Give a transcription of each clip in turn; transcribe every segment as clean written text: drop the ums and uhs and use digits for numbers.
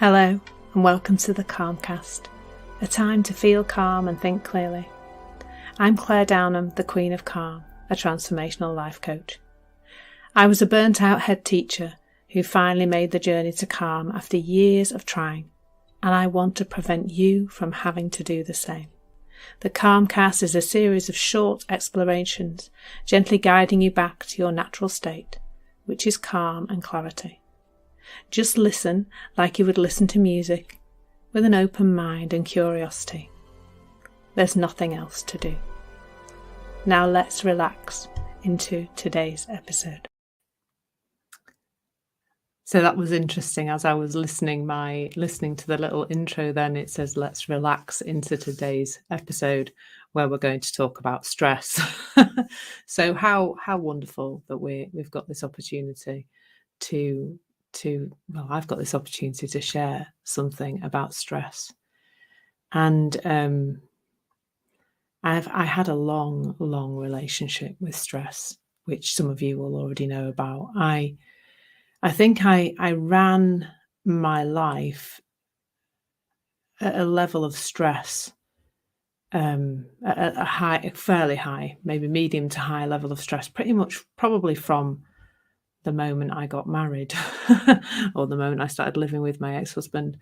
Hello and welcome to the Calmcast, a time to feel calm and think clearly. I'm Claire Downham, the Queen of Calm, a transformational life coach. I was a burnt out head teacher who finally made the journey to calm after years of trying, and I want to prevent you from having to do the same. The Calmcast is a series of short explorations, gently guiding you back to your natural state, which is calm and clarity. Just listen like you would listen to music, with an open mind and curiosity. There's nothing else to do. Now let's relax into today's episode. So that was interesting. As I was listening to the little intro, then it says let's relax into today's episode, where we're going to talk about stress. So how wonderful that we've got this opportunity I've got this opportunity to share something about stress. And I had a long relationship with stress, which some of you will already know about. I think I ran my life at a level of stress, at a fairly high, maybe medium to high level of stress, pretty much probably from the moment I got married or the moment I started living with my ex-husband.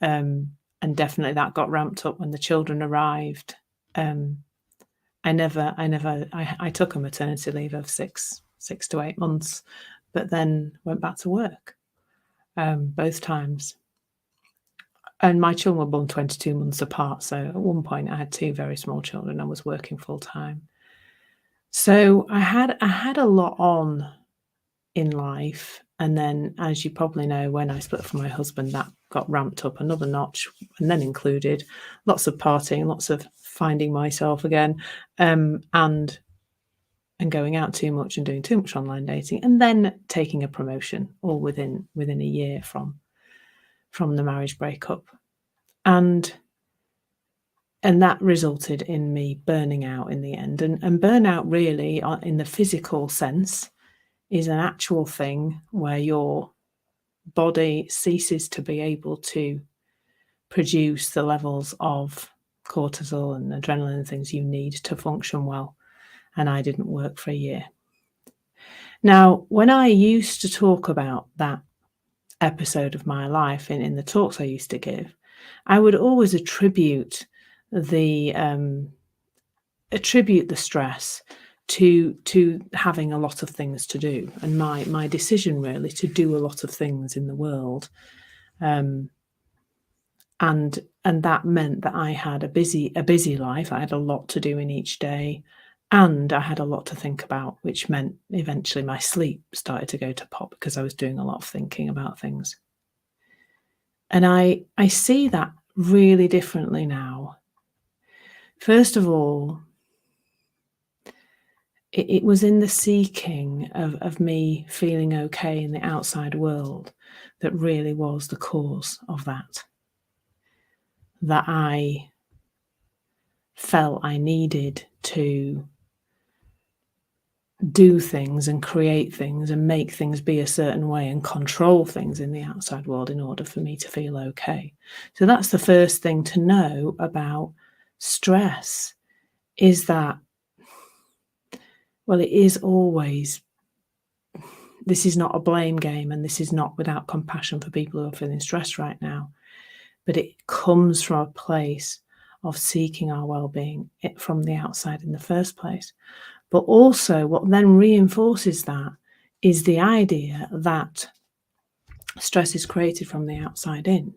And definitely that got ramped up when the children arrived. I took a maternity leave of six to 8 months, but then went back to work both times. And my children were born 22 months apart. So at one point I had 2 very small children. I was working full time. So I had a lot on in life. And then, as you probably know, when I split from my husband, that got ramped up another notch, and then included lots of partying, lots of finding myself again, and going out too much and doing too much online dating, and then taking a promotion, all within a year from the marriage breakup. And that resulted in me burning out in the end. And burnout really, in the physical sense, is an actual thing where your body ceases to be able to produce the levels of cortisol and adrenaline and things you need to function well. And I didn't work for a year. Now, when I used to talk about that episode of my life in the talks I used to give, I would always attribute the stress to having a lot of things to do, and my decision really to do a lot of things in the world, and that meant that I had a busy life. I had a lot to do in each day, and I had a lot to think about, which meant eventually my sleep started to go to pot because I was doing a lot of thinking about things. And I see that really differently now. First of all, it was in the seeking of me feeling okay in the outside world that really was the cause of that I felt I needed to do things and create things and make things be a certain way and control things in the outside world in order for me to feel okay. So that's the first thing to know about stress, is that, well, it is always, this is not a blame game, and this is not without compassion for people who are feeling stressed right now, but it comes from a place of seeking our well-being from the outside in the first place. But also what then reinforces that is the idea that stress is created from the outside in,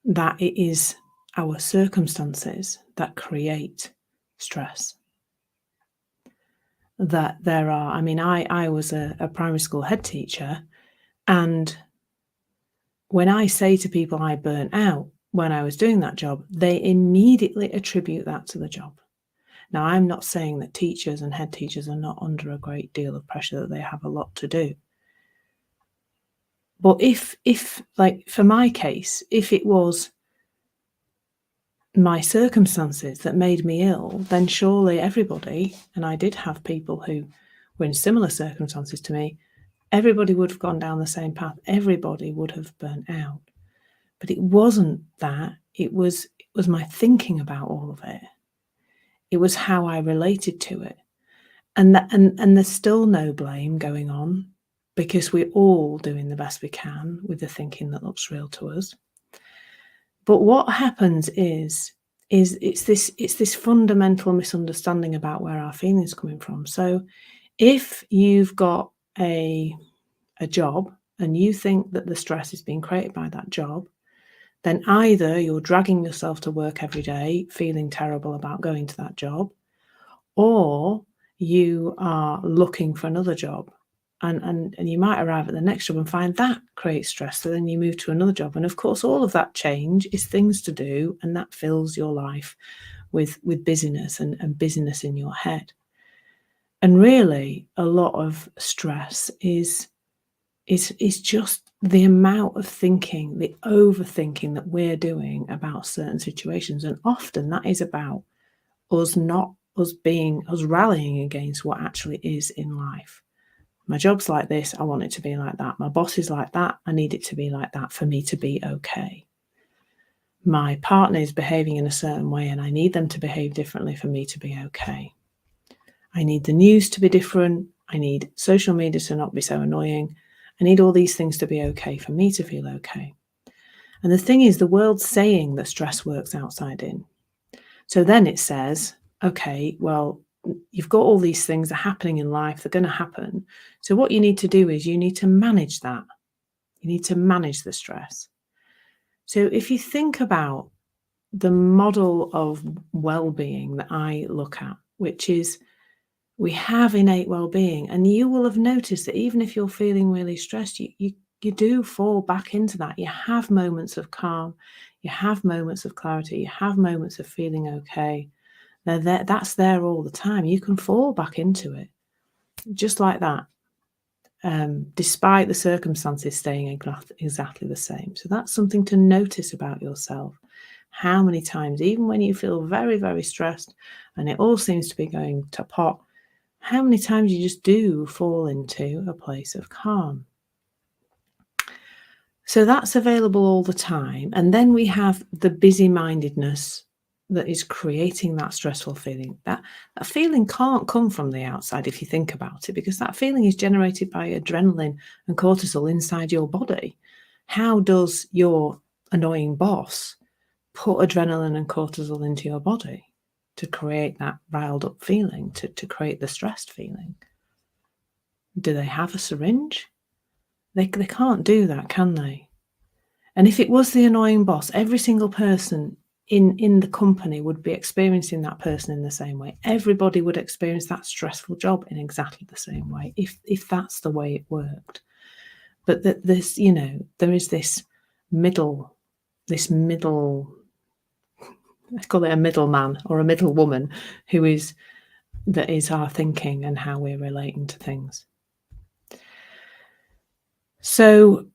that it is our circumstances that create stress. That there are, I was a primary school head teacher, and when I say to people I burnt out when I was doing that job, they immediately attribute that to the job. Now, I'm not saying that teachers and head teachers are not under a great deal of pressure, that they have a lot to do. But if like for my case, if it was my circumstances that made me ill, then surely everybody, and I did have people who were in similar circumstances to me, Everybody would have gone down the same path. Everybody would have burnt out. But it wasn't that. It was my thinking about all of it. It was how I related to it. And there's still no blame going on, because we're all doing the best we can with the thinking that looks real to us. But what happens is it's this fundamental misunderstanding about where our feelings are coming from. So if you've got a job and you think that the stress is being created by that job, then either you're dragging yourself to work every day feeling terrible about going to that job, or you are looking for another job, and you might arrive at the next job and find that creates stress. So then you move to another job. And of course, all of that change is things to do, and that fills your life with busyness and busyness in your head. And really, a lot of stress is just the amount of thinking, the overthinking that we're doing about certain situations. And often that is about us rallying against what actually is in life. My job's like this, I want it to be like that. My boss is like that, I need it to be like that for me to be okay. My partner is behaving in a certain way and I need them to behave differently for me to be okay. I need the news to be different. I need social media to not be so annoying. I need all these things to be okay for me to feel okay. And the thing is, the world's saying that stress works outside in. So then it says, okay, well, you've got all these things that are happening in life, they're going to happen. So what you need to do is you need to manage that. You need to manage the stress. So if you think about the model of well-being that I look at, which is we have innate well-being, and you will have noticed that even if you're feeling really stressed, you do fall back into that. You have moments of calm, you have moments of clarity, you have moments of feeling okay. That's there all the time. You can fall back into it just like that, despite the circumstances staying exactly the same. So that's something to notice about yourself. How many times, even when you feel very, very stressed and it all seems to be going to pot, how many times you just do fall into a place of calm. So that's available all the time. And then we have the busy-mindedness that is creating that stressful feeling. That feeling can't come from the outside if you think about it, because that feeling is generated by adrenaline and cortisol inside your body. How does your annoying boss put adrenaline and cortisol into your body to create that riled up feeling, to create the stressed feeling? Do they have a syringe? They can't do that, can they? And if it was the annoying boss, every single person in the company would be experiencing that person in the same way. Everybody would experience that stressful job in exactly the same way, if that's the way it worked. But that this, there is this middle, let's call it a middleman or a middle woman, that is our thinking and how we're relating to things. So,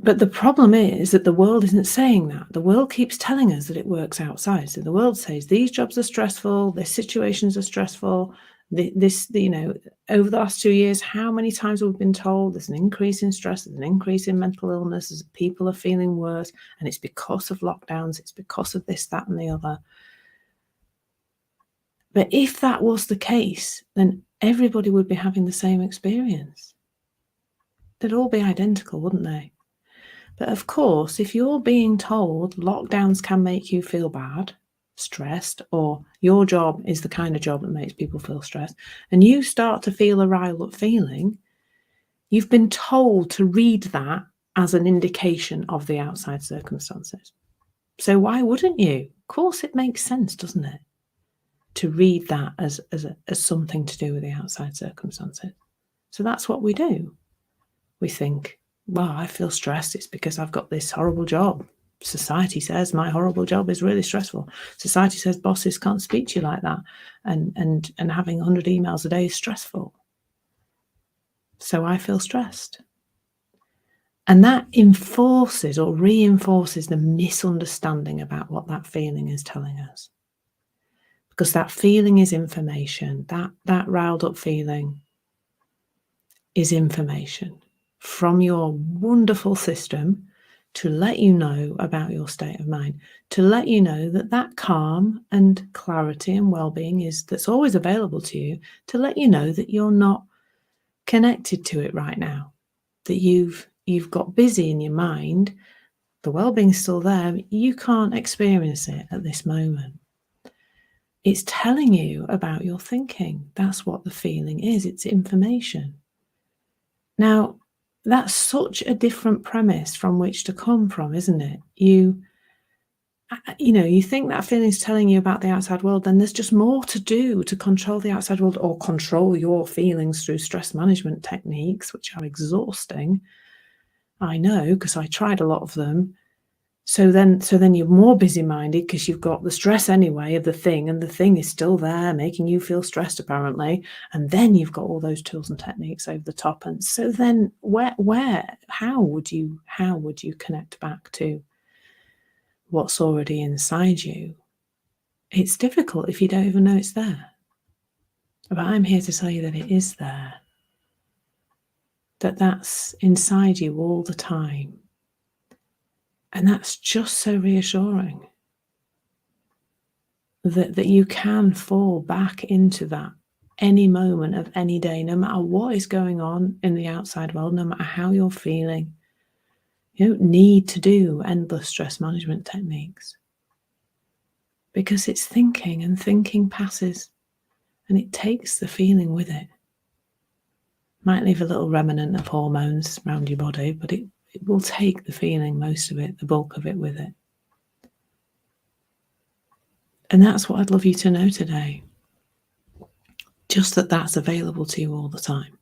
but the problem is that the world isn't saying that. The world keeps telling us that it works outside. So the world says these jobs are stressful, these situations are stressful. Over the last 2 years, how many times have we been told there's an increase in stress, there's an increase in mental illness, people are feeling worse, and it's because of lockdowns, it's because of this, that, and the other. But if that was the case, then everybody would be having the same experience. They'd all be identical, wouldn't they? But of course, if you're being told lockdowns can make you feel bad, stressed, or your job is the kind of job that makes people feel stressed, and you start to feel a riled up feeling, you've been told to read that as an indication of the outside circumstances. So why wouldn't you? Of course, it makes sense, doesn't it? To read that as something to do with the outside circumstances. So that's what we do. We think, well, I feel stressed. It's because I've got this horrible job. Society says my horrible job is really stressful. Society says bosses can't speak to you like that. And having 100 emails a day is stressful. So I feel stressed. And that enforces or reinforces the misunderstanding about what that feeling is telling us. Because that feeling is information. That riled up feeling is information from your wonderful system to let you know about your state of mind, to let you know that that calm and clarity and well-being that's always available to you, to let you know that you're not connected to it right now, that you've got busy in your mind. The well-being's still there, but you can't experience it at this moment. It's telling you about your thinking. That's what the feeling is. It's information. Now, that's such a different premise from which to come from, isn't it? You think that feeling is telling you about the outside world, then there's just more to do to control the outside world or control your feelings through stress management techniques, which are exhausting. I know, because I tried a lot of them. So then you're more busy-minded because you've got the stress anyway of the thing, and the thing is still there making you feel stressed apparently. And then you've got all those tools and techniques over the top. And so then how would you connect back to what's already inside you? It's difficult if you don't even know it's there. But I'm here to tell you that it is there. That's inside you all the time. And that's just so reassuring that you can fall back into that any moment of any day, no matter what is going on in the outside world, no matter how you're feeling. You don't need to do endless stress management techniques because it's thinking, and thinking passes, and it takes the feeling with it. Might leave a little remnant of hormones around your body, but it will take the feeling, most of it, the bulk of it, with it. And that's what I'd love you to know today. Just that's available to you all the time.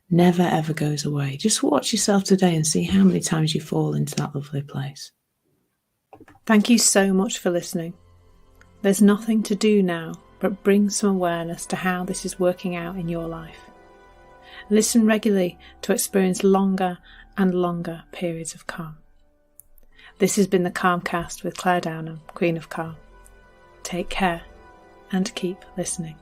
Never ever goes away. Just watch yourself today and see how many times you fall into that lovely place. Thank you so much for listening. There's nothing to do now but bring some awareness to how this is working out in your life. Listen regularly to experience longer and longer periods of calm. This has been the Calmcast with Claire Downham, Queen of Calm. Take care and keep listening.